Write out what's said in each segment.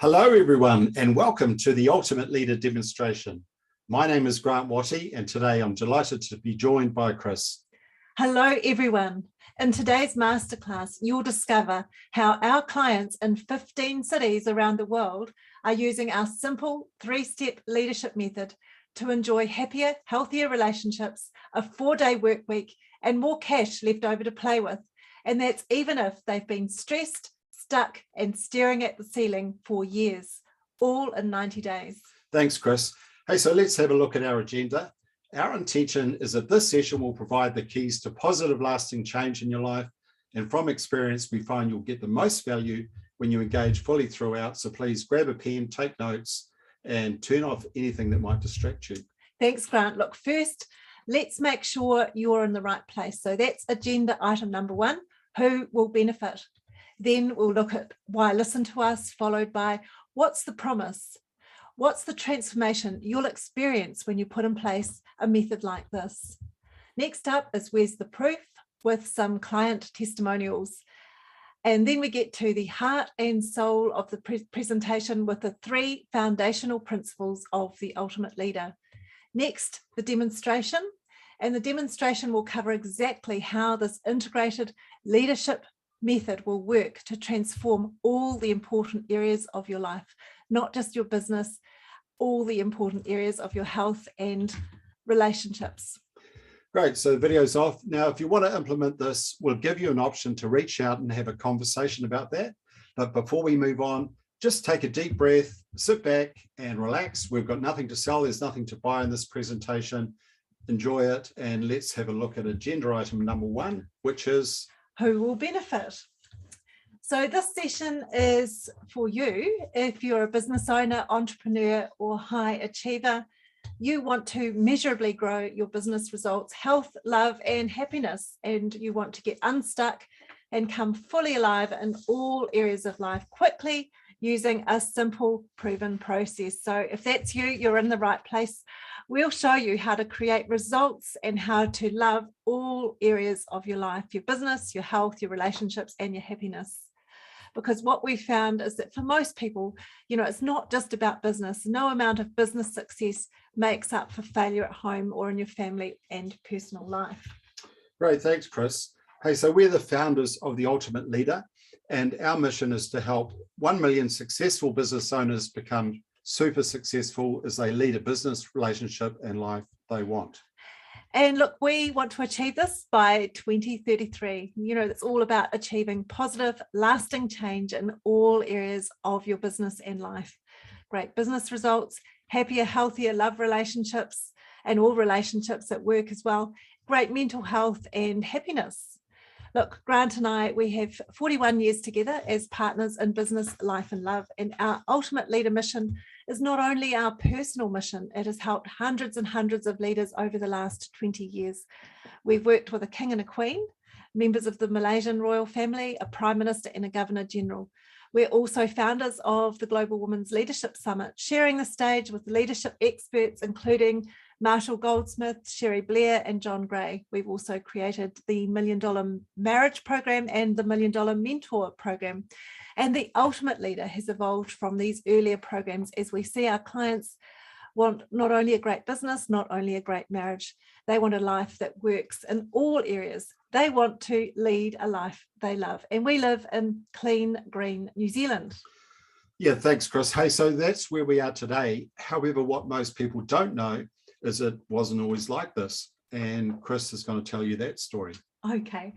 Hello, everyone, and welcome to the Ultimate Leader demonstration. My name is Grant Watty, and today I'm delighted to be joined by Chris. Hello, everyone. In today's masterclass, you'll discover how our clients in 15 cities around the world are using our simple 3-step leadership method to enjoy happier, healthier relationships, a 4-day work week, and more cash left over to play with. And that's even if they've been stressed, stuck, and staring at the ceiling for years, all in 90 days. Thanks, Chris. Hey, so let's have a look at our agenda. Our intention is that this session will provide the keys to positive, lasting change in your life. And from experience, we find you'll get the most value when you engage fully throughout. So please grab a pen, take notes, and turn off anything that might distract you. Thanks, Grant. Look, first, let's make sure you're in the right place. So that's agenda item number 1, who will benefit? Then we'll look at why listen to us, followed by what's the promise? What's the transformation you'll experience when you put in place a method like this? Next up is where's the proof, with some client testimonials. And then we get to the heart and soul of the presentation with the 3 foundational principles of the ultimate leader. Next, the demonstration. And the demonstration will cover exactly how this integrated leadership method will work to transform all the important areas of your life, not just your business, all the important areas of your health and relationships. Great, so the video's off. Now, if you want to implement this, we'll give you an option to reach out and have a conversation about that. But before we move on, just take a deep breath, sit back and relax. We've got nothing to sell, there's nothing to buy in this presentation. Enjoy it, and let's have a look at agenda item number 1, which is who will benefit. So this session is for you if you're a business owner, entrepreneur, or high achiever. You want to measurably grow your business results, health, love, and happiness, and you want to get unstuck and come fully alive in all areas of life quickly using a simple, proven process. So if that's you, you're in the right place. We'll show you how to create results and how to love all areas of your life, your business, your health, your relationships, and your happiness. Because what we found is that for most people, it's not just about business. No amount of business success makes up for failure at home or in your family and personal life. Great, thanks, Chris. Hey, so we're the founders of the Ultimate Leader, and our mission is to help 1 million successful business owners become super successful as they lead a business, relationship, and life they want. And look, we want to achieve this by 2033. It's all about achieving positive, lasting change in all areas of your business and life. Great business results, happier, healthier love relationships, and all relationships at work as well. Great mental health and happiness. Look, Grant and I, we have 41 years together as partners in business, life, and love. And our ultimate leader mission is not only our personal mission, it has helped hundreds and hundreds of leaders over the last 20 years. We've worked with a king and a queen, members of the Malaysian royal family, a prime minister, and a governor general. We're also founders of the Global Women's Leadership Summit, sharing the stage with leadership experts, including Marshall Goldsmith, Sherry Blair, and John Gray. We've also created the $1 Million Marriage Program and the $1 Million Mentor Program. And the Ultimate Leader has evolved from these earlier programs as we see our clients want not only a great business, not only a great marriage, they want a life that works in all areas. They want to lead a life they love. And we live in clean, green New Zealand. Yeah, thanks, Chris. Hey, so that's where we are today. However, what most people don't know is it wasn't always like this. And Chris is going to tell you that story. Okay.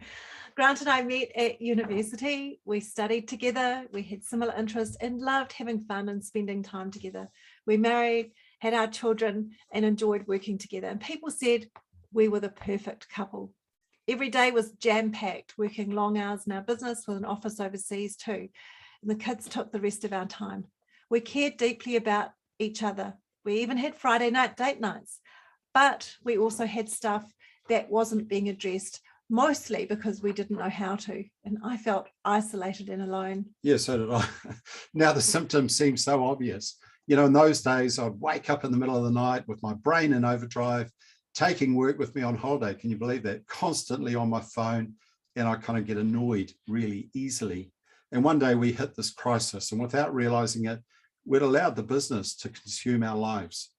Grant and I met at university. We studied together. We had similar interests and loved having fun and spending time together. We married, had our children, and enjoyed working together. And people said we were the perfect couple. Every day was jam-packed, working long hours in our business with an office overseas too. And the kids took the rest of our time. We cared deeply about each other. We even had Friday night date nights, but we also had stuff that wasn't being addressed, mostly because we didn't know how to. And I felt isolated and alone. Yeah, so did I. Now the symptoms seem so obvious. In those days, I'd wake up in the middle of the night with my brain in overdrive, taking work with me on holiday. Can you believe that? Constantly on my phone, and I kind of get annoyed really easily. And one day we hit this crisis, and without realizing it, we'd allowed the business to consume our lives.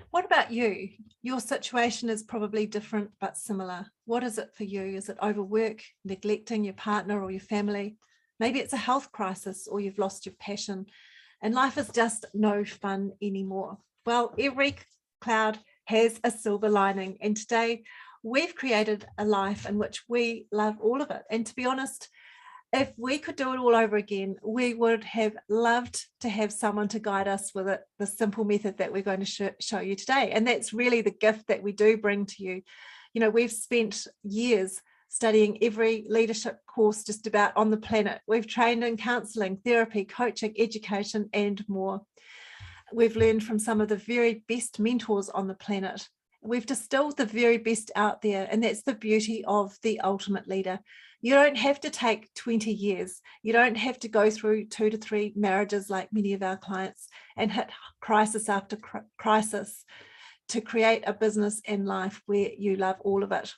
What about you? Your situation is probably different but similar. What is it for you? Is it overwork, neglecting your partner or your family? Maybe it's a health crisis, or you've lost your passion and life is just no fun anymore. Well, every cloud has a silver lining, and today we've created a life in which we love all of it. And to be honest, if we could do it all over again, we would have loved to have someone to guide us with it, the simple method that we're going to show you today. And that's really the gift that we do bring to you. You know, we've spent years studying every leadership course just about on the planet. We've trained in counseling, therapy, coaching, education, and more. We've learned from some of the very best mentors on the planet. We've distilled the very best out there, and that's the beauty of the ultimate leader. You don't have to take 20 years. You don't have to go through 2 to 3 marriages like many of our clients and hit crisis after crisis to create a business and life where you love all of it.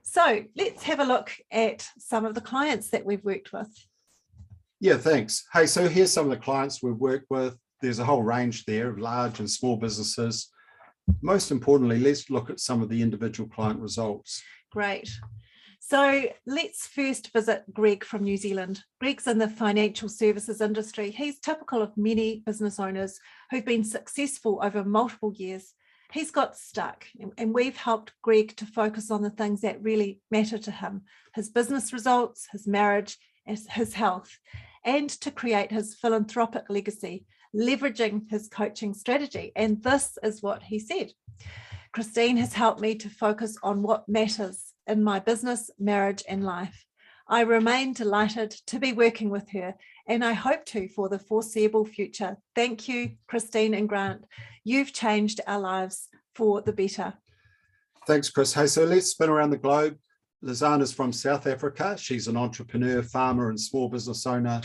So let's have a look at some of the clients that we've worked with. Yeah, thanks. Hey, so here's some of the clients we've worked with. There's a whole range there of large and small businesses. Most importantly, let's look at some of the individual client results. Great. So let's first visit Greg from New Zealand. Greg's in the financial services industry. He's typical of many business owners who've been successful over multiple years. He's got stuck, and we've helped Greg to focus on the things that really matter to him: his business results, his marriage, his health, and to create his philanthropic legacy, leveraging his coaching strategy. And this is what he said: Christine has helped me to focus on what matters in my business, marriage, and life. I remain delighted to be working with her, and I hope to for the foreseeable future. Thank you, Christine and Grant. You've changed our lives for the better. Thanks, Chris. Hey, so let's spin around the globe. Lizana's from South Africa. She's an entrepreneur, farmer, and small business owner.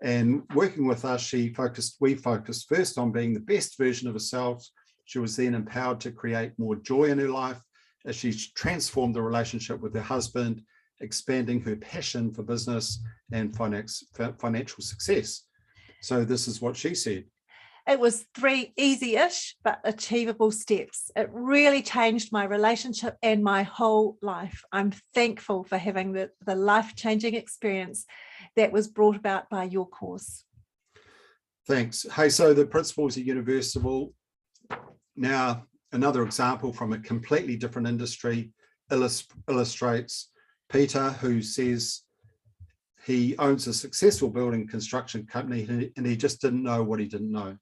And working with us, we focused first on being the best version of herself. She was then empowered to create more joy in her life as she transformed the relationship with her husband, expanding her passion for business and financial success. So this is what she said. It was 3 easy-ish but achievable steps. It really changed my relationship and my whole life. I'm thankful for having the life-changing experience that was brought about by your course. Thanks. Hey, so the principles are universal. Now, another example from a completely different industry illustrates Peter, who says he owns a successful building construction company and he just didn't know what he didn't know.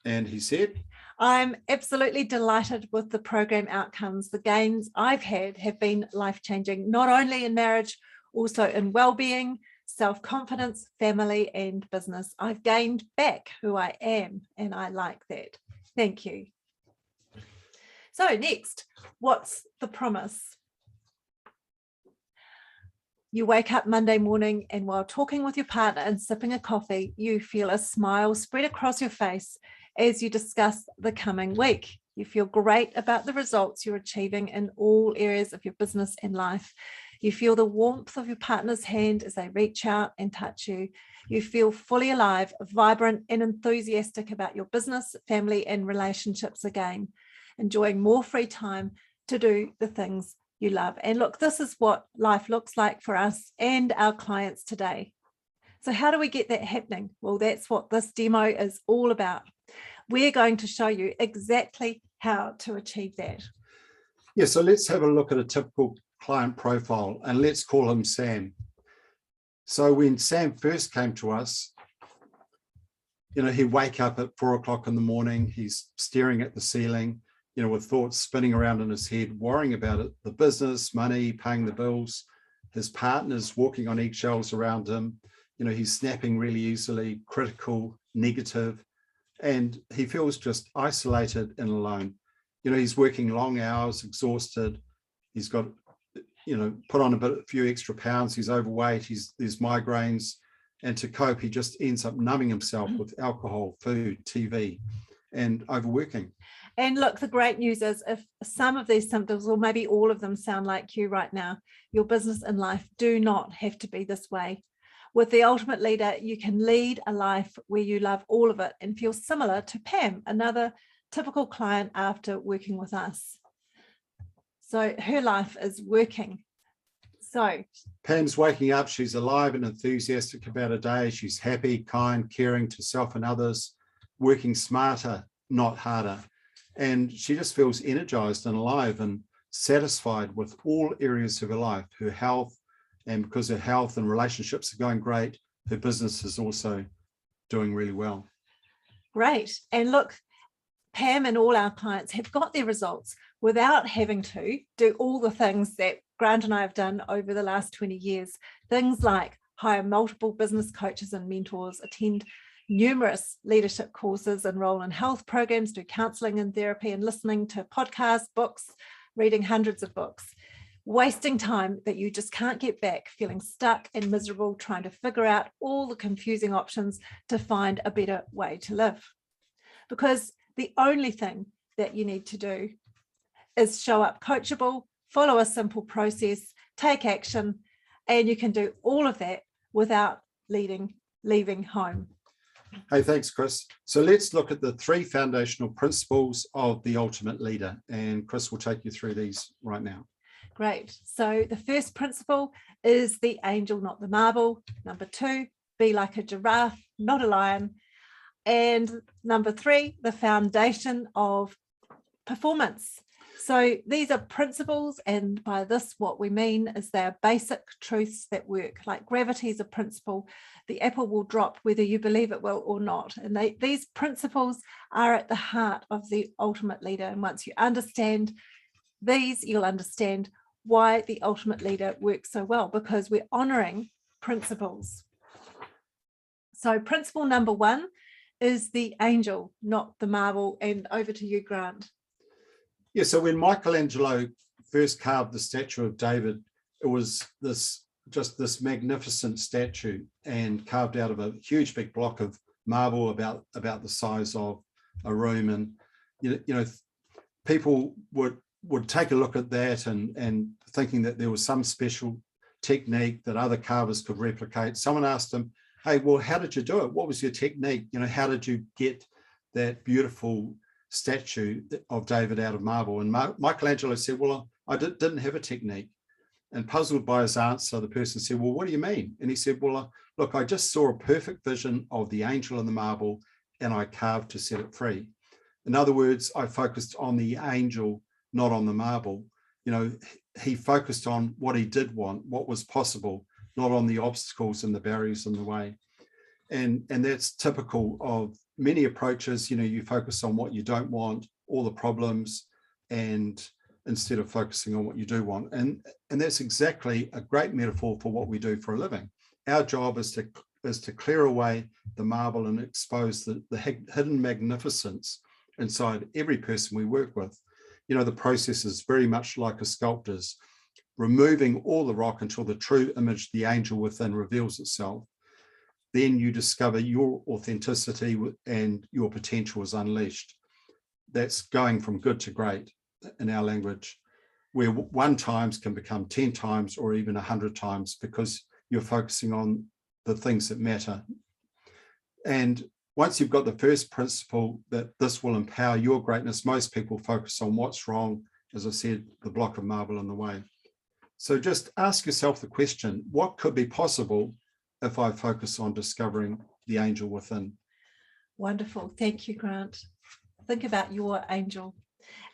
And he said, I'm absolutely delighted with the program outcomes. The gains I've had have been life-changing, not only in marriage, also in well-being, self-confidence, family, and business. I've gained back who I am, and I like that. Thank you. So next, what's the promise? You wake up Monday morning, and while talking with your partner and sipping a coffee, you feel a smile spread across your face as you discuss the coming week. You feel great about the results you're achieving in all areas of your business and life. You feel the warmth of your partner's hand as they reach out and touch you. You feel fully alive, vibrant, and enthusiastic about your business, family, and relationships again, enjoying more free time to do the things you love. And look, this is what life looks like for us and our clients today. So how do we get that happening? Well, that's what this demo is all about. We're going to show you exactly how to achieve that. Yeah, so let's have a look at a typical client profile, and let's call him Sam. So when Sam first came to us, he'd wake up at 4 o'clock in the morning, he's staring at the ceiling, with thoughts spinning around in his head, worrying about it, the business, money, paying the bills. His partner's walking on eggshells around him. He's snapping really easily, critical, negative, and he feels just isolated and alone. He's working long hours, exhausted. He's got, put on a few extra pounds. He's overweight. There's migraines. And to cope, he just ends up numbing himself with alcohol, food, TV, and overworking. And look, the great news is if some of these symptoms, or maybe all of them, sound like you right now, your business and life do not have to be this way. With the Ultimate Leader, you can lead a life where you love all of it and feel similar to Pam, another typical client after working with us. So her life is working. So Pam's waking up, she's alive and enthusiastic about her day. She's happy, kind, caring to self and others, working smarter, not harder. And she just feels energized and alive and satisfied with all areas of her life, her health, and because her health and relationships are going great, her business is also doing really well. Great. And look, Pam and all our clients have got their results without having to do all the things that Grant and I have done over the last 20 years. Things like hire multiple business coaches and mentors, attend numerous leadership courses, enroll in health programs, do counseling and therapy, and listening to podcasts, books, reading hundreds of books, wasting time that you just can't get back, feeling stuck and miserable, trying to figure out all the confusing options to find a better way to live. Because the only thing that you need to do is show up coachable, follow a simple process, take action, and you can do all of that without leaving home. Hey, thanks, Chris. So let's look at the 3 foundational principles of the Ultimate Leader, and Chris will take you through these right now. Great. So the first principle is the angel, not the marble. Number 2, be like a giraffe, not a lion. And number 3, the foundation of performance. So these are principles, and by this what we mean is they are basic truths that work. Like gravity is a principle, the apple will drop whether you believe it will or not. And these principles are at the heart of the Ultimate Leader. And once you understand these, you'll understand why the Ultimate Leader works so well, because we're honoring principles. So principle number 1 is the angel, not the marble. And over to you, Grant. Yeah, so when Michelangelo first carved the statue of David, it was this magnificent statue and carved out of a huge big block of marble about the size of a room. And you know, people would take a look at that and thinking that there was some special technique that other carvers could replicate. Someone asked him, hey, well, how did you do it? What was your technique? You know, how did you get that beautiful statue of David out of marble? And Michelangelo said, well, I didn't have a technique. And puzzled by his answer, the person said, well, what do you mean? And he said, well, look, I just saw a perfect vision of the angel in the marble and I carved to set it free. In other words, I focused on the angel, not on the marble. You know, he focused on what he did want, what was possible, not on the obstacles and the barriers in the way. And that's typical of many approaches. You know, you focus on what you don't want, all the problems, and instead of focusing on what you do want. And that's exactly a great metaphor for what we do for a living. Our job is to clear away the marble and expose the hidden magnificence inside every person we work with. You know, the process is very much like a sculptor's, removing all the rock until the true image, the angel within, reveals itself. Then you discover your authenticity and your potential is unleashed. That's going from good to great in our language, where 1 times can become 10 times or even 100 times because you're focusing on the things that matter. And once you've got the first principle that this will empower your greatness, most people focus on what's wrong, as I said, the block of marble in the way. So just ask yourself the question, what could be possible if I focus on discovering the angel within? Wonderful. Thank you, Grant. Think about your angel.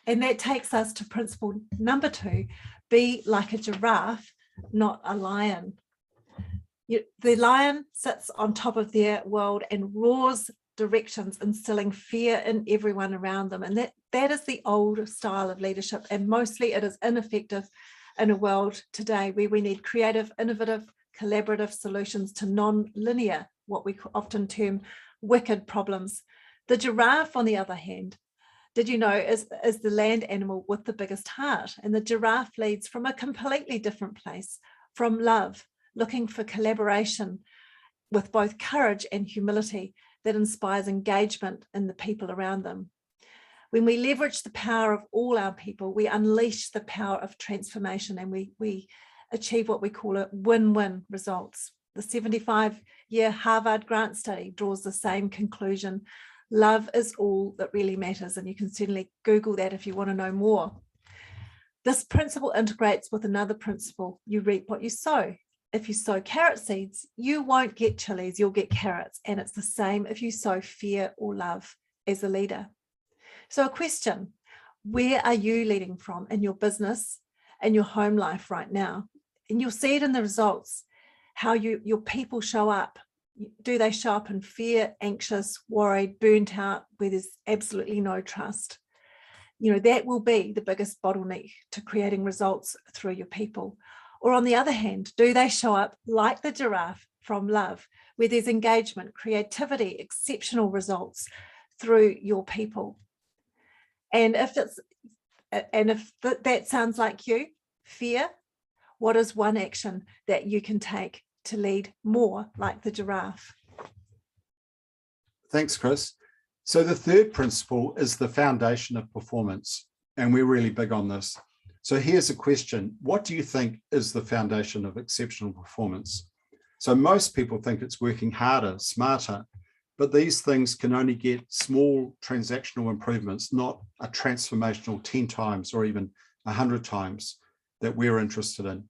And that takes us to principle number 2, be like a giraffe, not a lion. The lion sits on top of their world and roars directions, instilling fear in everyone around them. And that is the old style of leadership. And mostly it is ineffective in a world today where we need creative, innovative, collaborative solutions to non-linear, what we often term wicked problems. The giraffe, on the other hand, did you know, is the land animal with the biggest heart. And the giraffe leads from a completely different place, from love, looking for collaboration with both courage and humility that inspires engagement in the people around them. When we leverage the power of all our people, we unleash the power of transformation and we achieve what we call a win-win results. The 75-year Harvard grant study draws the same conclusion. Love is all that really matters, and you can certainly Google that if you want to know more. This principle integrates with another principle: you reap what you sow. If you sow carrot seeds, you won't get chilies, you'll get carrots. And it's the same if you sow fear or love as a leader. So a question: where are you leading from in your business and your home life right now? And you'll see it in the results, how your people show up. Do they show up in fear, anxious, worried, burnt out, where there's absolutely no trust? That will be the biggest bottleneck to creating results through your people. Or on the other hand, do they show up like the giraffe from love, where there's engagement, creativity, exceptional results through your people? And if that sounds like you, fear, what is one action that you can take to lead more like the giraffe? Thanks, Chris. So the third principle is the foundation of performance, and we're really big on this. So here's a question: what do you think is the foundation of exceptional performance? So most people think it's working harder, smarter, but these things can only get small transactional improvements, not a transformational 10 times or even 100 times that we're interested in.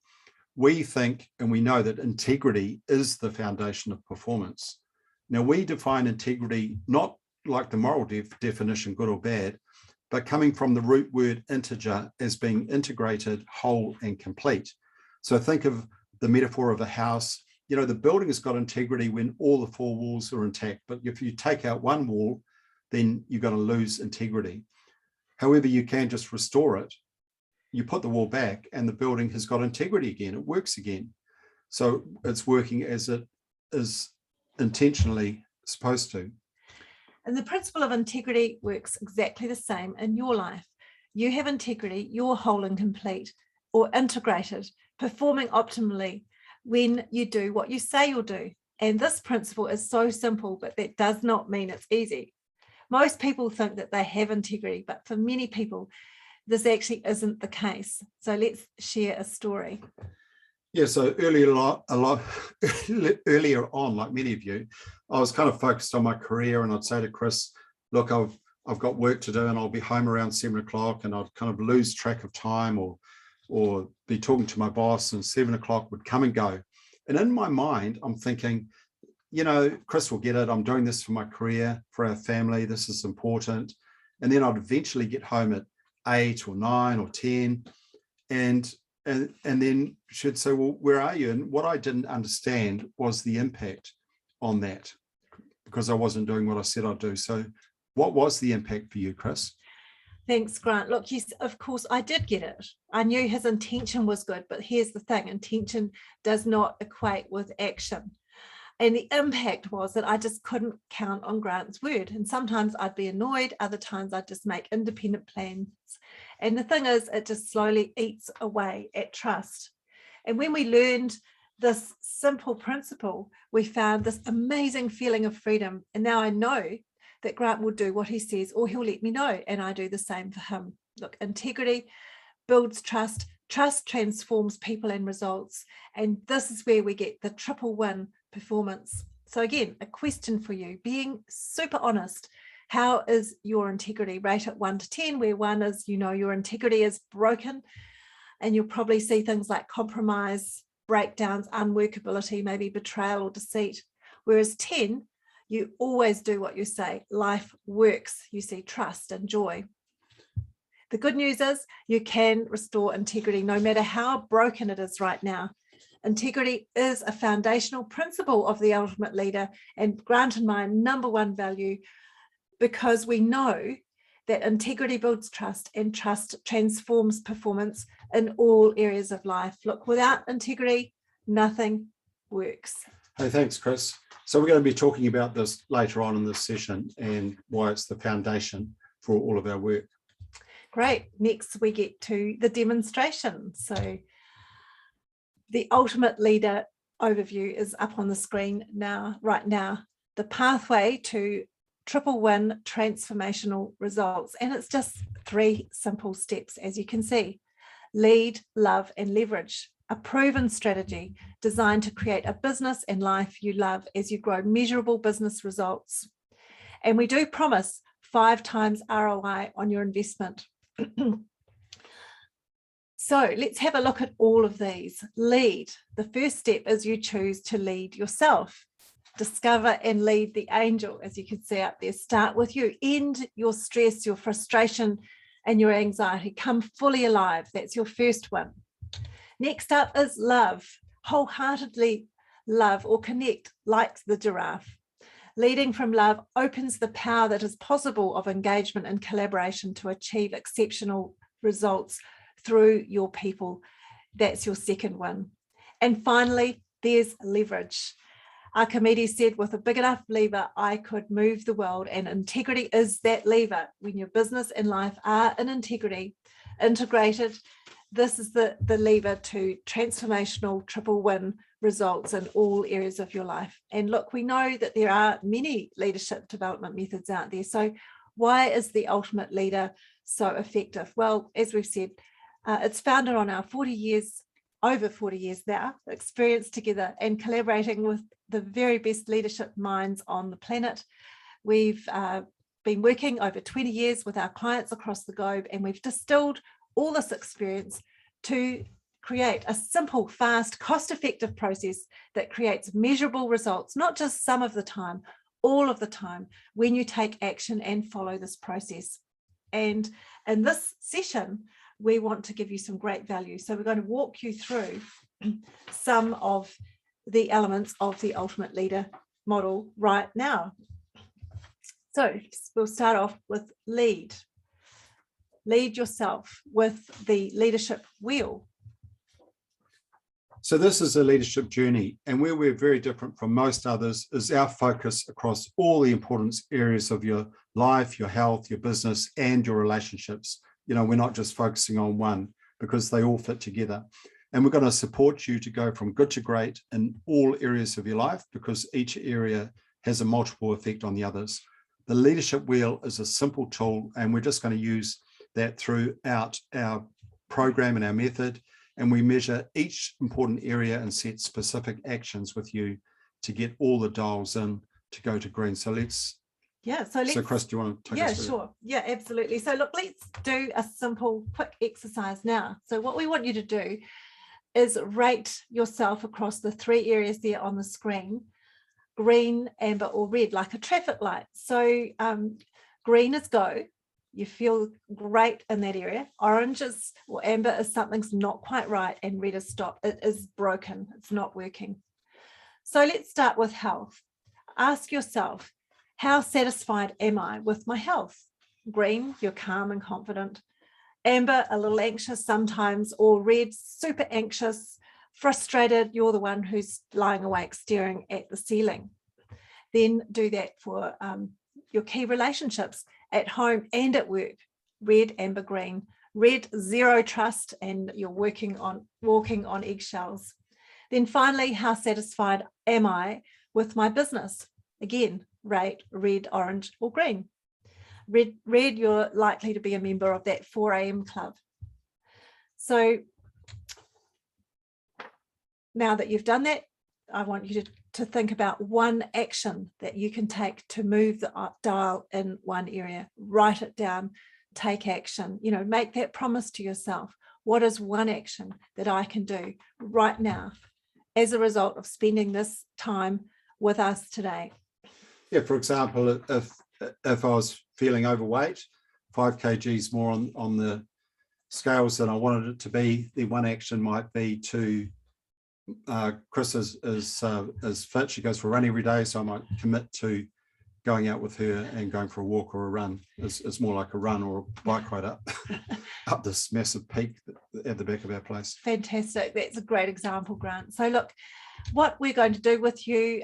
We think and we know that integrity is the foundation of performance. Now, we define integrity not like the moral definition, good or bad, but coming from the root word integer as being integrated, whole, and complete. So think of the metaphor of a house. The building has got integrity when all the four walls are intact, but if you take out one wall, then you're going to lose integrity. However, you can just restore it. You put the wall back and the building has got integrity again. It works again. So it's working as it is intentionally supposed to. And the principle of integrity works exactly the same in your life. You have integrity, you're whole and complete, or integrated, performing optimally when you do what you say you'll do. And this principle is so simple, but that does not mean it's easy. Most people think that they have integrity, but for many people, this actually isn't the case. So let's share a story. Yeah, so earlier on, like many of you, I was kind of focused on my career, and I'd say to Chris, look, I've got work to do and I'll be home around 7 o'clock, and I'd kind of lose track of time or be talking to my boss, and 7 o'clock would come and go. And in my mind, I'm thinking, Chris will get it. I'm doing this for my career, for our family. This is important. And then I'd eventually get home at 8 or 9 or 10. And then she'd say, well, where are you? And what I didn't understand was the impact on that, because I wasn't doing what I said I'd do. So what was the impact for you, Chris? Thanks, Grant. Look, yes, of course, I did get it. I knew his intention was good, but here's the thing: intention does not equate with action. And the impact was that I just couldn't count on Grant's word. And sometimes I'd be annoyed, other times I'd just make independent plans. And the thing is, it just slowly eats away at trust. And when we learned this simple principle, we found this amazing feeling of freedom. And now I know that Grant will do what he says, or he'll let me know, and I do the same for him. Look, integrity builds trust. Trust transforms people and results. And this is where we get the triple win performance. So again, a question for you, being super honest. How is your integrity? Rate it 1 to 10, where 1 is, your integrity is broken, and you'll probably see things like compromise, breakdowns, unworkability, maybe betrayal or deceit. Whereas 10, you always do what you say. Life works. You see trust and joy. The good news is you can restore integrity no matter how broken it is right now. Integrity is a foundational principle of the ultimate leader, and Grant and my number one value, because we know that integrity builds trust, and trust transforms performance in all areas of life. Look, without integrity, nothing works. Hey, thanks, Chris. So we're going to be talking about this later on in this session and why it's the foundation for all of our work. Great. Next, we get to the demonstration. So the ultimate leader overview is up on the screen right now. The pathway to triple win transformational results. And it's just 3 simple steps, as you can see: lead, love, and leverage. a proven strategy designed to create a business and life you love as you grow measurable business results. And we do promise 5 times ROI on your investment. So let's have a look at all of these. Lead. The first step is you choose to lead yourself. Discover and lead the angel, as you can see up there. Start with you. End your stress, your frustration, and your anxiety. Come fully alive. That's your first one. Next up is love. Wholeheartedly love or connect like the giraffe. Leading from love opens the power that is possible of engagement and collaboration to achieve exceptional results through your people. That's your second one. And finally, there's leverage. Archimedes said, with a big enough lever, I could move the world, and integrity is that lever. When your business and life are in integrity, integrated, this is the lever to transformational triple win results in all areas of your life. And look, we know that there are many leadership development methods out there. So why is the Ultimate Leader so effective? Well, as we've said, it's founded on our over 40 years now, experience together and collaborating with the very best leadership minds on the planet. We've been working over 20 years with our clients across the globe, and we've distilled all this experience to create a simple, fast, cost-effective process that creates measurable results, not just some of the time, all of the time, when you take action and follow this process. And in this session, we want to give you some great value. So we're going to walk you through some of the elements of the Ultimate Leader model right now. So we'll start off with lead. Lead yourself with the leadership wheel. So this is a leadership journey, and where we're very different from most others is our focus across all the important areas of your life, your health, your business, and your relationships. You know, we're not just focusing on one, because they all fit together. And we're going to support you to go from good to great in all areas of your life, because each area has a multiple effect on the others. The leadership wheel is a simple tool, and we're just going to use that throughout our program and our method. And we measure each important area and set specific actions with you to get all the dials in to go to green. So so Chris, do you want to take us through? Sure. Yeah, absolutely. So look, let's do a simple, quick exercise now. So what we want you to do is rate yourself across the 3 areas there on the screen: green, amber, or red, like a traffic light. So green is go. You feel great in that area. Orange is, or amber is, something's not quite right, and red is stop. It is broken. It's not working. So let's start with health. Ask yourself, how satisfied am I with my health? Green, you're calm and confident. Amber, a little anxious sometimes, or red, super anxious, frustrated. You're the one who's lying awake staring at the ceiling. Then do that for your key relationships at home and at work. Red, amber, green. Red, zero trust, and you're walking on eggshells. Then finally, how satisfied am I with my business? Again, rate red, orange, or green. Red, you're likely to be a member of that 4 a.m. club. So now that you've done that, I want you to think about one action that you can take to move the dial in one area. Write it down, take action, make that promise to yourself. What is one action that I can do right now as a result of spending this time with us today? Yeah, for example, if I was feeling overweight, 5 kgs more on the scales than I wanted it to be, the one action might be to Chris is fit. She goes for a run every day, so I might commit to going out with her and going for a walk or a run. It's more like a run or a bike ride up this massive peak at the back of our place. Fantastic. That's a great example, Grant. So look, what we're going to do with you,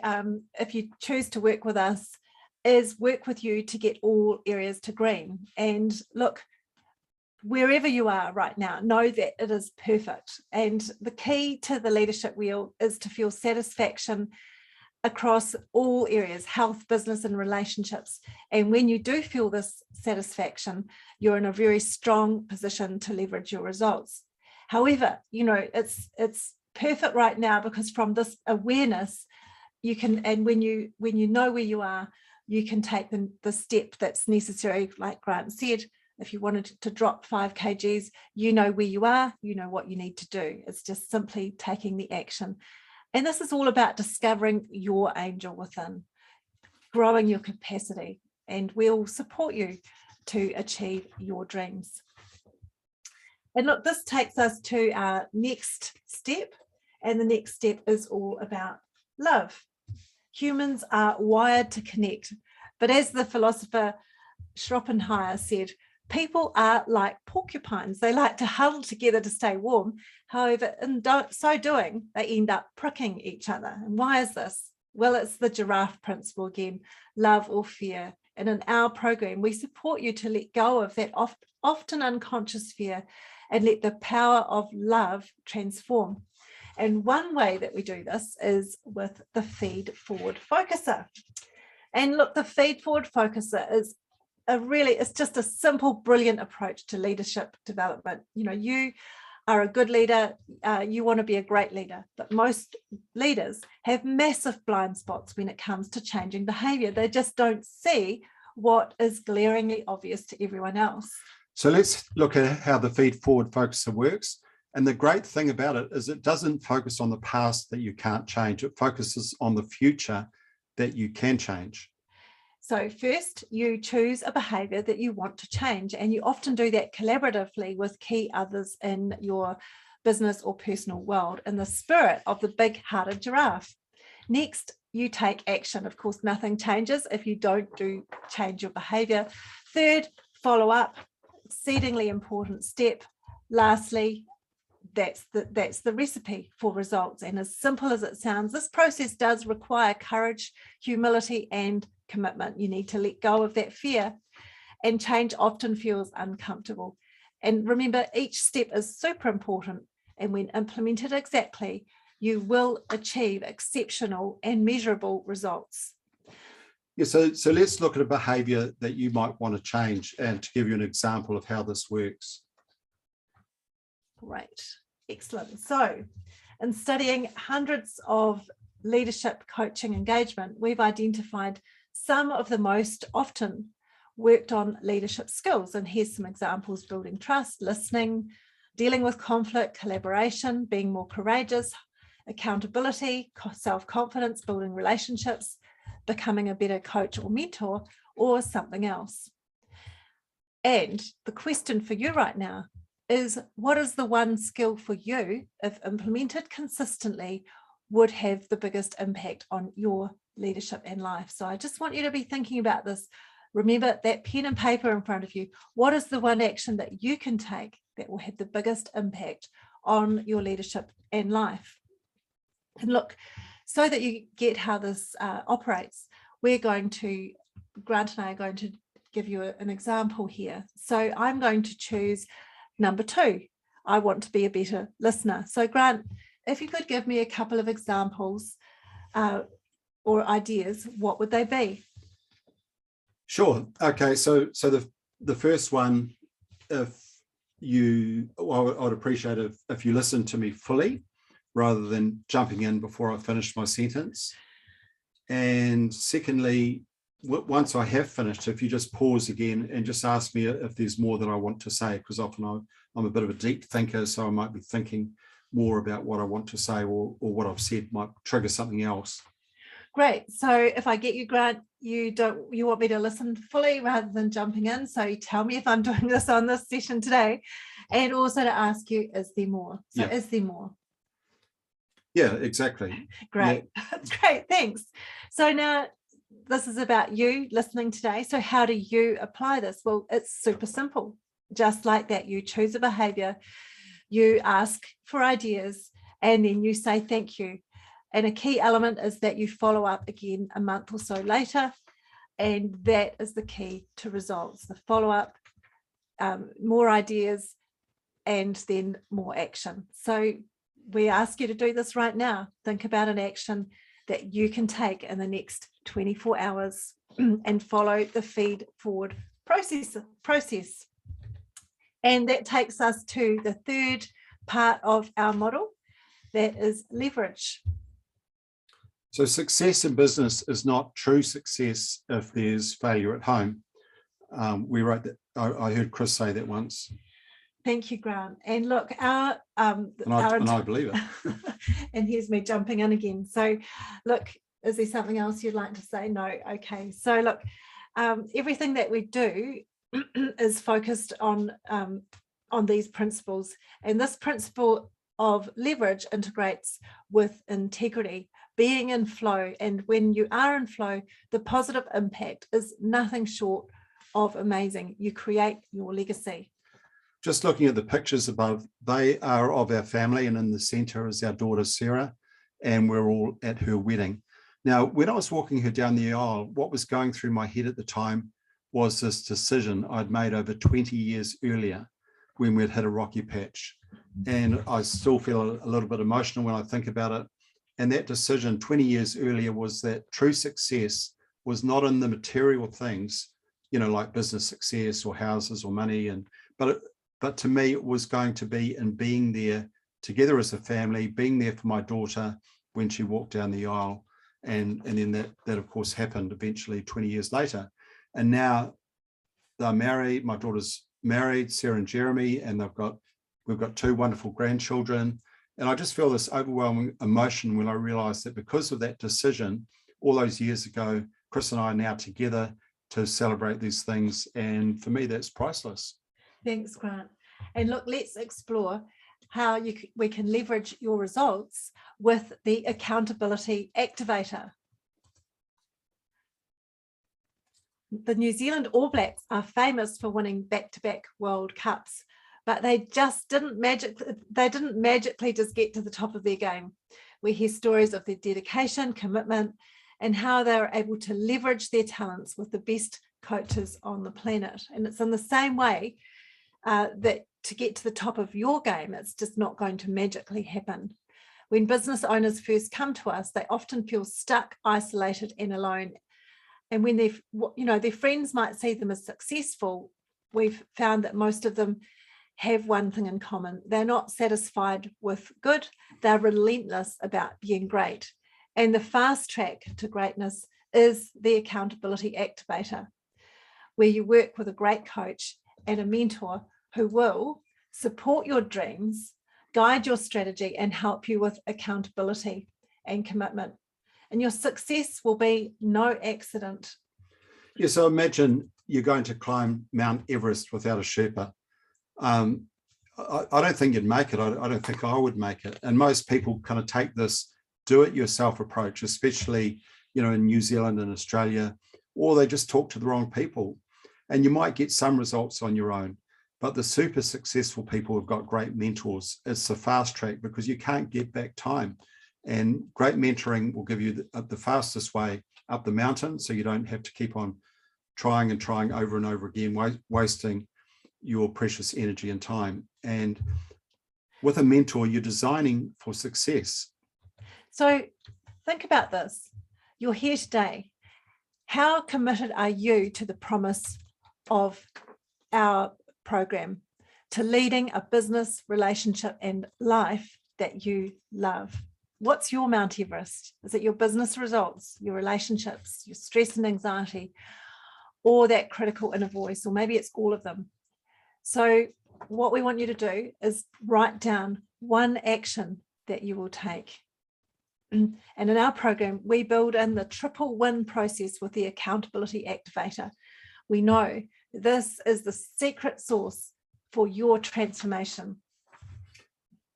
if you choose to work with us, is work with you to get all areas to green. And look, wherever you are right now, know that it is perfect. And the key to the leadership wheel is to feel satisfaction across all areas: health, business, and relationships. And when you do feel this satisfaction, you're in a very strong position to leverage your results. However, it's perfect right now, because from this awareness, you can, and when you know where you are, you can take the step that's necessary. Like Grant said, if you wanted to drop 5 kgs, you know where you are, you know what you need to do. It's just simply taking the action. And this is all about discovering your angel within, growing your capacity, and we'll support you to achieve your dreams. And look, this takes us to our next step. And the next step is all about love. Humans are wired to connect. But as the philosopher Schopenhauer said, people are like porcupines. They like to huddle together to stay warm. However, in so doing, they end up pricking each other. And why is this? Well, it's the giraffe principle again, love or fear. And in our program, we support you to let go of that often unconscious fear and let the power of love transform. And one way that we do this is with the feed forward focuser. And look, the feed forward focuser is it's just a simple, brilliant approach to leadership development. You know, you are a good leader, you want to be a great leader, but most leaders have massive blind spots when it comes to changing behavior. They just don't see what is glaringly obvious to everyone else. So let's look at how the feed forward focuser works. And the great thing about it is it doesn't focus on the past that you can't change. It focuses on the future that you can change. So first, you choose a behavior that you want to change, and you often do that collaboratively with key others in your business or personal world in the spirit of the big-hearted giraffe. Next, you take action. Of course, nothing changes if you don't change your behavior. Third, follow up, exceedingly important step. Lastly, that's the recipe for results. And as simple as it sounds, this process does require courage, humility, and commitment. You need to let go of that fear, and change often feels uncomfortable. And remember, each step is super important, and when implemented exactly, you will achieve exceptional and measurable results. Yeah, so let's look at a behavior that you might want to change, and to give you an example of how this works. Great, excellent. So in studying hundreds of leadership coaching engagement, we've identified some of the most often worked on leadership skills. And here's some examples: building trust, listening, dealing with conflict, collaboration, being more courageous, accountability, self-confidence, building relationships, becoming a better coach or mentor, or something else. And the question for you right now is, what is the one skill for you, if implemented consistently, would have the biggest impact on your leadership and life? So I just want you to be thinking about this. Remember that pen and paper in front of you. What is the one action that you can take that will have the biggest impact on your leadership and life? And look, so that you get how this operates, Grant and I are going to give you an example here. So I'm going to choose number 2. I want to be a better listener. So Grant, if you could give me a couple of examples or ideas, what would they be? Sure. Okay. So the first one, I'd appreciate if you listen to me fully, rather than jumping in before I finish my sentence. And secondly, once I have finished, if you just pause again and just ask me if there's more that I want to say, because often I'm a bit of a deep thinker, so I might be thinking more about what I want to say, or what I've said might trigger something else. Great. So if I get you, Grant, you want me to listen fully rather than jumping in. So you tell me if I'm doing this on this session today, and also to ask you, is there more? So yeah. Is there more? Yeah, exactly. Great. Yeah. That's great. Thanks. So now this is about you listening today. So how do you apply this? Well, it's super simple. Just like that, you choose a behavior, you ask for ideas, and then you say thank you. And a key element is that you follow up again a month or so later. And that is the key to results: the follow-up, more ideas, and then more action. So we ask you to do this right now. Think about an action that you can take in the next 24 hours and follow the feed forward process. And that takes us to the third part of our model, that is leverage. So success in business is not true success if there's failure at home. We wrote that. I heard Chris say that once. Thank you, Grant. And look, and I believe it. And here's me jumping in again. So look, is there something else you'd like to say? No. Okay. So look, everything that we do is focused on these principles. And this principle of leverage integrates with integrity, being in flow. And when you are in flow, the positive impact is nothing short of amazing. You create your legacy. Just looking at the pictures above, they are of our family, and in the center is our daughter, Sarah, and we're all at her wedding. Now, when I was walking her down the aisle, what was going through my head at the time was this decision I'd made over 20 years earlier when we'd hit a rocky patch. And I still feel a little bit emotional when I think about it. And that decision 20 years earlier was that true success was not in the material things, you know, like business success or houses or money, but to me, it was going to be in being there together as a family, being there for my daughter when she walked down the aisle. And then that of course happened eventually 20 years later. And now they're married. My daughter's married, Sarah and Jeremy, and we've got 2 wonderful grandchildren. And I just feel this overwhelming emotion when I realized that because of that decision all those years ago, Chris and I are now together to celebrate these things. And for me, that's priceless. Thanks, Grant. And look, let's explore how we can leverage your results with the accountability activator. The New Zealand All Blacks are famous for winning back-to-back World Cups, but they didn't magically just get to the top of their game. We hear stories of their dedication, commitment, and how they are able to leverage their talents with the best coaches on the planet. And it's in the same way that to get to the top of your game, it's just not going to magically happen. When business owners first come to us, they often feel stuck, isolated, and alone. And when their friends might see them as successful, we've found that most of them have one thing in common. They're not satisfied with good. They're relentless about being great. And the fast track to greatness is the accountability activator, where you work with a great coach and a mentor who will support your dreams, guide your strategy, and help you with accountability and commitment. And your success will be no accident. Yeah, so imagine you're going to climb Mount Everest without a Sherpa. I don't think you'd make it. I don't think I would make it. And most people kind of take this do-it-yourself approach, especially, you know, in New Zealand and Australia, or they just talk to the wrong people. And you might get some results on your own. But the super successful people have got great mentors. It's a fast track because you can't get back time. And great mentoring will give you the fastest way up the mountain, so you don't have to keep on trying and trying over and over again, wasting your precious energy and time. And with a mentor, you're designing for success. So think about this. You're here today. How committed are you to the promise of our program, to leading a business, relationship, and life that you love? What's your Mount Everest? Is it your business results, your relationships, your stress and anxiety, or that critical inner voice, or maybe it's all of them? So what we want you to do is write down one action that you will take. And in our program, we build in the triple win process with the accountability activator. We know this is the secret sauce for your transformation.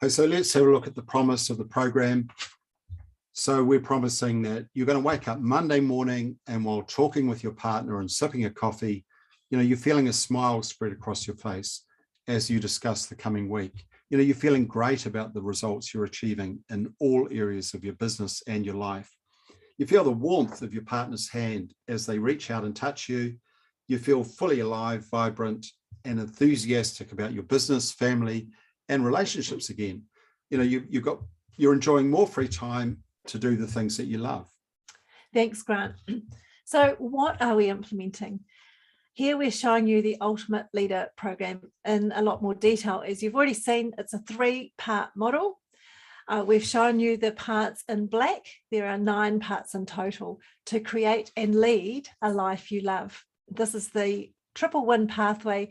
Okay, so let's have a look at the promise of the program. So we're promising that you're going to wake up Monday morning, and while talking with your partner and sipping a coffee, you know, you're feeling a smile spread across your face as you discuss the coming week. You know, you're feeling great about the results you're achieving in all areas of your business and your life. You feel the warmth of your partner's hand as they reach out and touch you. You feel fully alive, vibrant, and enthusiastic about your business, family, and relationships again. You know, you're enjoying more free time to do the things that you love. Thanks, Grant. So what are we implementing? Here we're showing you the Ultimate Leader program in a lot more detail. As you've already seen, it's a 3-part model. We've shown you the parts in black. There are 9 parts in total to create and lead a life you love. This is the triple win pathway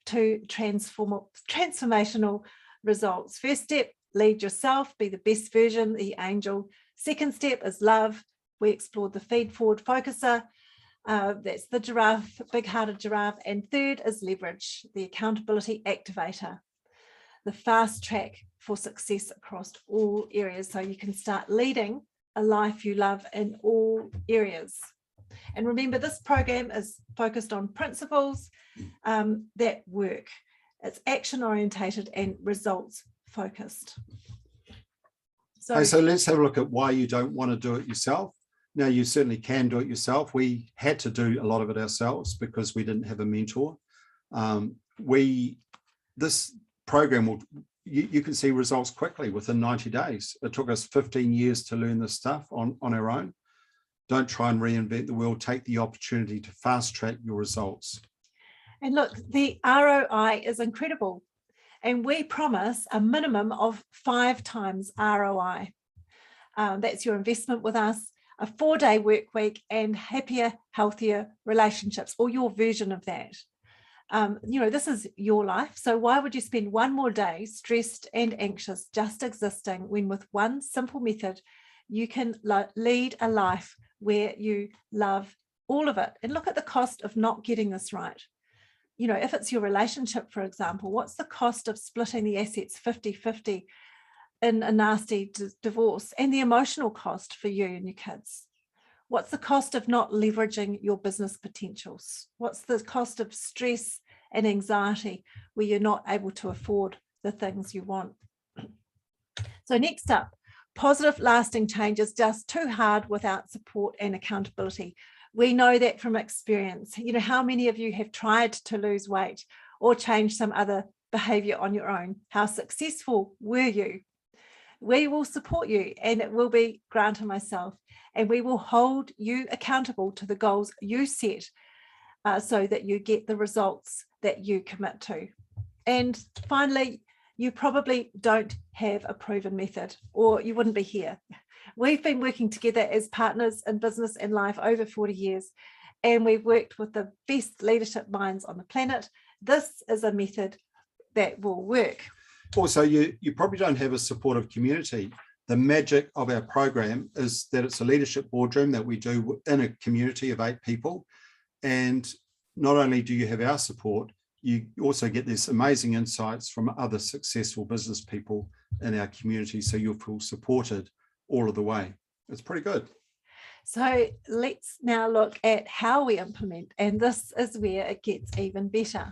to transformational results. First step, lead yourself, be the best version, the angel. Second step is love. We explored the feed forward focuser. That's the giraffe, big-hearted giraffe. And third is leverage, the accountability activator, the fast track for success across all areas. So you can start leading a life you love in all areas. And remember, this program is focused on principles that work. It's action orientated and results focused. So let's have a look at why you don't want to do it yourself. Now, you certainly can do it yourself. We had to do a lot of it ourselves because we didn't have a mentor. This program you can see results quickly within 90 days. It took us 15 years to learn this stuff on our own. Don't try and reinvent the wheel. Take the opportunity to fast track your results. And look, the ROI is incredible. And we promise a minimum of 5 times ROI. That's your investment with us, a 4-day work week, and happier, healthier relationships, or your version of that. This is your life. So why would you spend one more day stressed and anxious just existing when with one simple method, you can lead a life where you love all of it? And look at the cost of not getting this right. If it's your relationship, for example, what's the cost of splitting the assets 50-50 in a nasty divorce, and the emotional cost for you and your kids? What's the cost of not leveraging your business potentials? What's the cost of stress and anxiety where you're not able to afford the things you want? So next up, positive lasting change is just too hard without support and accountability. We know that from experience. How many of you have tried to lose weight or change some other behavior on your own? How successful were you? We will support you, and it will be Grant and myself, and we will hold you accountable to the goals you set so that you get the results that you commit to. And finally, you probably don't have a proven method, or you wouldn't be here. We've been working together as partners in business and life over 40 years, and we've worked with the best leadership minds on the planet. This is a method that will work. Also, you probably don't have a supportive community. The magic of our program is that it's a leadership boardroom that we do in a community of 8 people. And not only do you have our support, you also get this amazing insights from other successful business people in our community. So you'll feel supported all of the way. It's pretty good. So let's now look at how we implement, and this is where it gets even better.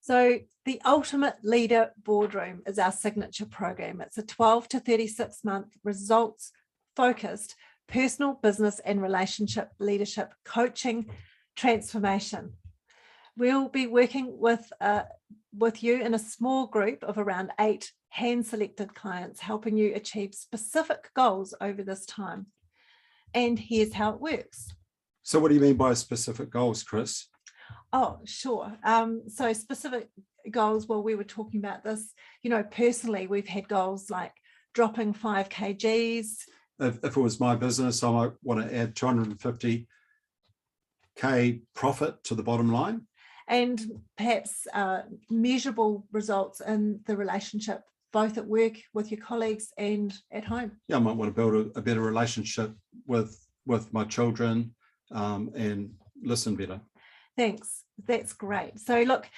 So the Ultimate Leader Boardroom is our signature program. It's a 12 to 36 month results focused personal, business and relationship leadership coaching transformation. We'll be working with you in a small group of around 8 hand-selected clients, helping you achieve specific goals over this time. And here's how it works. So what do you mean by specific goals, Chris? Oh, sure. So specific goals, well, we were talking about this, personally, we've had goals like dropping 5 kgs. If it was my business, I might want to add 250K profit to the bottom line. And perhaps measurable results in the relationship, both at work with your colleagues and at home. Yeah, I might want to build a better relationship with my children and listen better. Thanks. That's great. So look,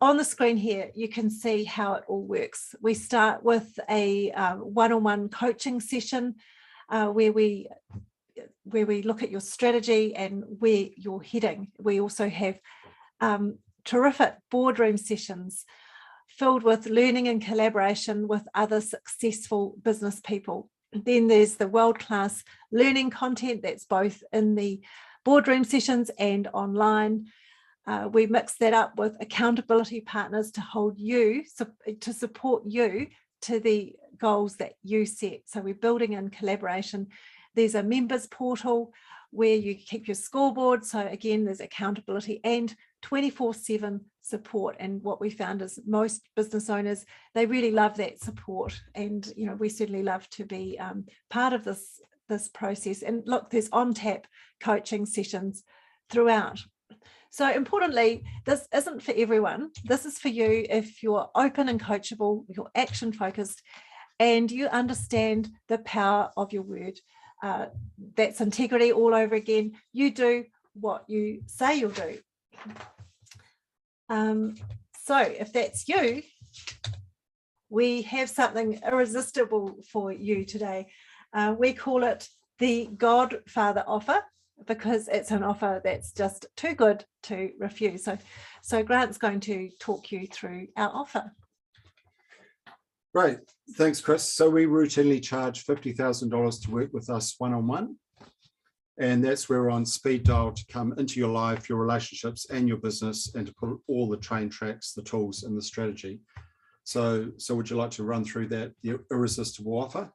on the screen here, you can see how it all works. We start with a one-on-one coaching session where we look at your strategy and where you're heading. We also have terrific boardroom sessions filled with learning and collaboration with other successful business people. Then there's the world-class learning content that's both in the boardroom sessions and online. We mix that up with accountability partners to hold you, to support you to the goals that you set. So we're building in collaboration. There's a members portal where you keep your scoreboard. So again, there's accountability and 24/7 support. And what we found is most business owners, they really love that support. And, you know, we certainly love to be part of this process. And look, there's on tap coaching sessions throughout. So importantly, this isn't for everyone. This is for you if you're open and coachable, you're action focused, and you understand the power of your word. That's integrity all over again. You do what you say you'll do. So if that's you, we have something irresistible for you today. We call it the Godfather Offer, because it's an offer that's just too good to refuse. So Grant's going to talk you through our offer. Great, thanks, Chris. So we routinely charge $50,000 to work with us one-on-one. And that's where we're on speed dial to come into your life, your relationships and your business, and to put all the train tracks, the tools and the strategy. So would you like to run through that, the irresistible offer?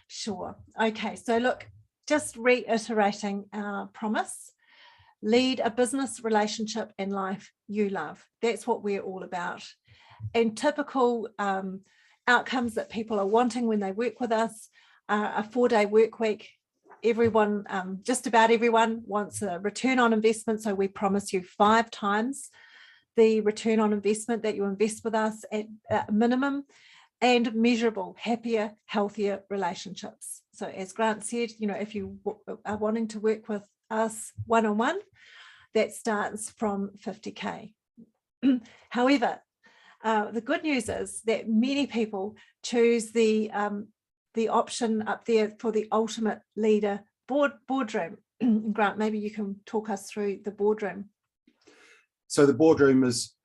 Sure. Okay, so look, just reiterating our promise: lead a business, relationship and life you love. That's what we're all about. And typical outcomes that people are wanting when they work with us are a 4-day work week. Everyone, just about everyone, wants a return on investment. So we promise you 5 times the return on investment that you invest with us at a minimum, and measurable, happier, healthier relationships. So as Grant said, you know, if you are wanting to work with us one-on-one, that starts from 50K. However, the good news is that many people choose the option up there for the ultimate leader boardroom. Grant, maybe you can talk us through the boardroom. So the boardroom is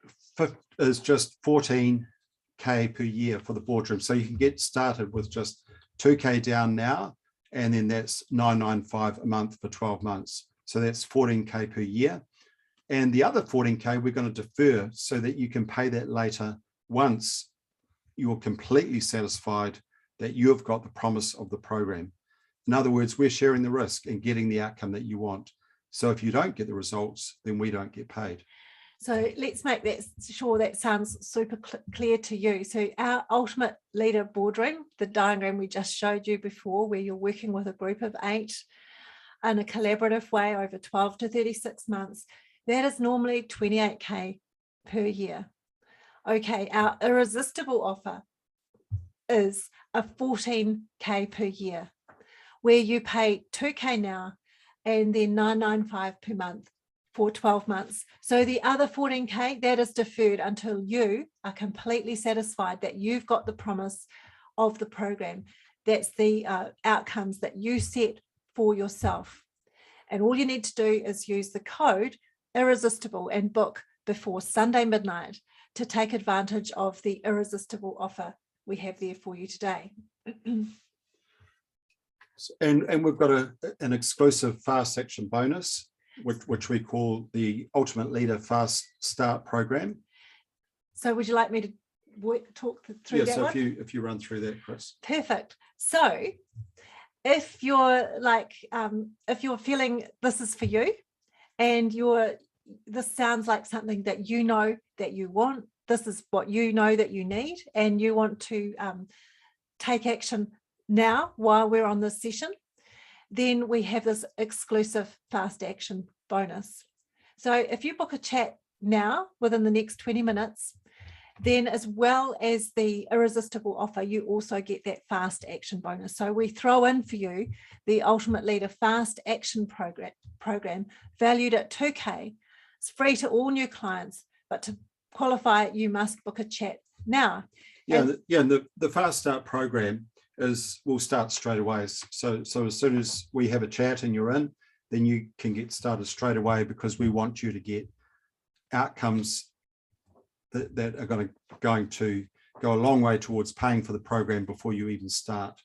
just 14K per year for the boardroom. So you can get started with just 2K down now, and then that's $995 a month for 12 months. So that's 14K per year. And the other 14K we're going to defer so that you can pay that later once you're completely satisfied that you have got the promise of the program. In other words, we're sharing the risk and getting the outcome that you want. So if you don't get the results, then we don't get paid. So let's make that sure that sounds super clear to you. So our ultimate leader boardroom, the diagram we just showed you before, where you're working with a group of 8 in a collaborative way over 12 to 36 months, that is normally 28K per year. Okay, our irresistible offer is a 14K per year, where you pay 2K now and then $995 per month for 12 months. So the other 14K, that is deferred until you are completely satisfied that you've got the promise of the program. That's the outcomes that you set for yourself. And all you need to do is use the code irresistible and book before Sunday midnight to take advantage of the irresistible offer we have there for you today. And we've got an exclusive fast action bonus, which we call the Ultimate Leader Fast Start Program. So would you like me to talk through that one? If you run through that, Chris. Perfect. So if you're like, if you're feeling this is for you, and this sounds like something that you know that you want, this is what you know that you need, and you want to take action now while we're on this session, then we have this exclusive fast action bonus. So if you book a chat now within the next 20 minutes, then as well as the irresistible offer, you also get that fast action bonus. So we throw in for you the Ultimate Leader Fast Action program valued at 2K. It's free to all new clients, but to qualify, you must book a chat now. And the Fast Start program will start straight away. So as soon as we have a chat and you're in, then you can get started straight away, because we want you to get outcomes that are going to go a long way towards paying for the program before you even start.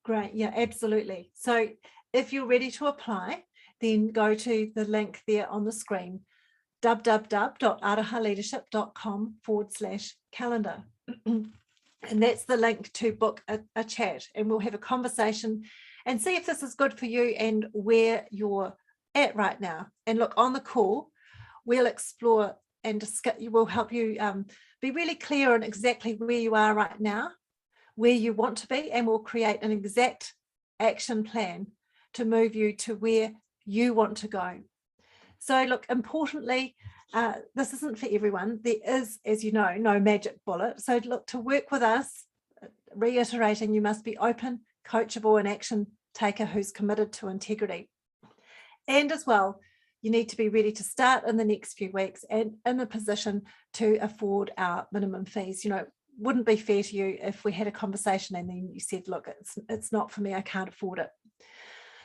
Great, yeah, absolutely. So if you're ready to apply, then go to the link there on the screen, www.arahaleadership.com/calendar. And that's the link to book a chat, and we'll have a conversation and see if this is good for you and where you're at right now. And look, on the call, we'll explore and will help you be really clear on exactly where you are right now, where you want to be, and we'll create an exact action plan to move you to where you want to go. So look, importantly, this isn't for everyone. There is, as you know, no magic bullet. So look, to work with us, reiterating, you must be open, coachable, and action taker who's committed to integrity. And as well, you need to be ready to start in the next few weeks and in a position to afford our minimum fees. You know, wouldn't be fair to you if we had a conversation and then you said, look, it's not for me, I can't afford it.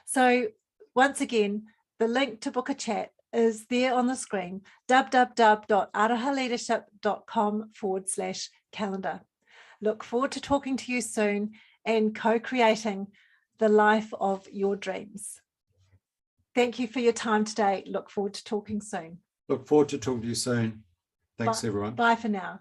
So once again, the link to book a chat is there on the screen, www.arahaleadership.com/calendar. Look forward to talking to you soon and co-creating the life of your dreams. Thank you for your time today. Look forward to talking soon. Look forward to talking to you soon. Thanks, everyone. Bye for now.